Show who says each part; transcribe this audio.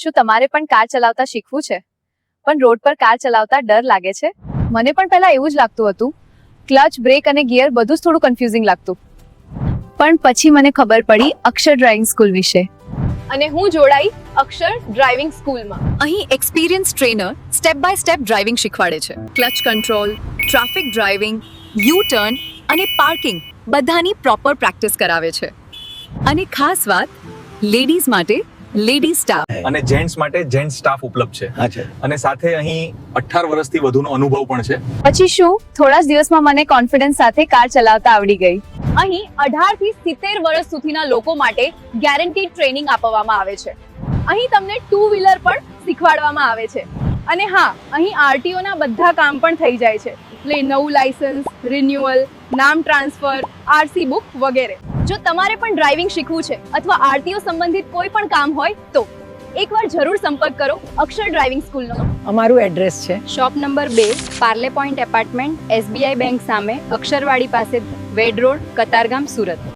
Speaker 1: શું તમારે પણ કાર ચલાવતા શીખવું છે પણ રોડ પર કાર ચલાવતા ડર લાગે છે? મને પણ પહેલા એવું જ લાગતું હતું. ક્લચ, બ્રેક અને ગિયર બધું જ થોડું કન્ફ્યુઝિંગ લાગતું. પણ પછી મને ખબર પડી અક્ષર ડ્રાઇવિંગ સ્કૂલ વિશે.
Speaker 2: અને હું જોડાઈ અક્ષર ડ્રાઇવિંગ સ્કૂલમાં.
Speaker 3: અહીં experience trainer step by step driving શીખવાડે છે. Clutch control, traffic driving, U turn અને પાર્કિંગ બધાની પ્રોપર પ્રેક્ટિસ કરાવે છે. અને ખાસ વાત, લેડીઝ માટે લેડી સ્ટાફ
Speaker 4: અને જેન્ટ્સ માટે જેન્ટ્સ સ્ટાફ ઉપલબ્ધ છે. અને સાથે અહીં 18 વર્ષથી વધુનો અનુભવ પણ છે.
Speaker 1: પછી શું થોડા જ દિવસમાં મને કોન્ફિડન્સ સાથે કાર ચલાવતા આવડી ગઈ.
Speaker 2: અહીં 18 થી 70 વર્ષ સુધીના લોકો માટે ગેરંટીડ ટ્રેનિંગ આપવામાં આવે છે. અહીં તમને 2 વ્હીલર પણ શીખવાડવામાં આવે છે. અને હા, અહીં આરટીઓ ના બધા કામ પણ થઈ જાય છે. એટલે નવું લાયસન્સ, રિન્યુઅલ, નામ ટ્રાન્સફર, આરસી બુક વગેરે. જો તમારે પણ ડ્રાઇવિંગ શીખવું છે અથવા આરટીઓ સંબંધિત કોઈ પણ કામ હોય તો એકવાર જરૂર સંપર્ક કરો અક્ષર ડ્રાઇવિંગ સ્કૂલનો.
Speaker 5: અમારું એડ્રેસ છે
Speaker 2: shop number 2, Parle point apartment, SBI bank સામે, અક્ષરવાડી પાસે, વેડ રોડ, કતારગામ, સુરત.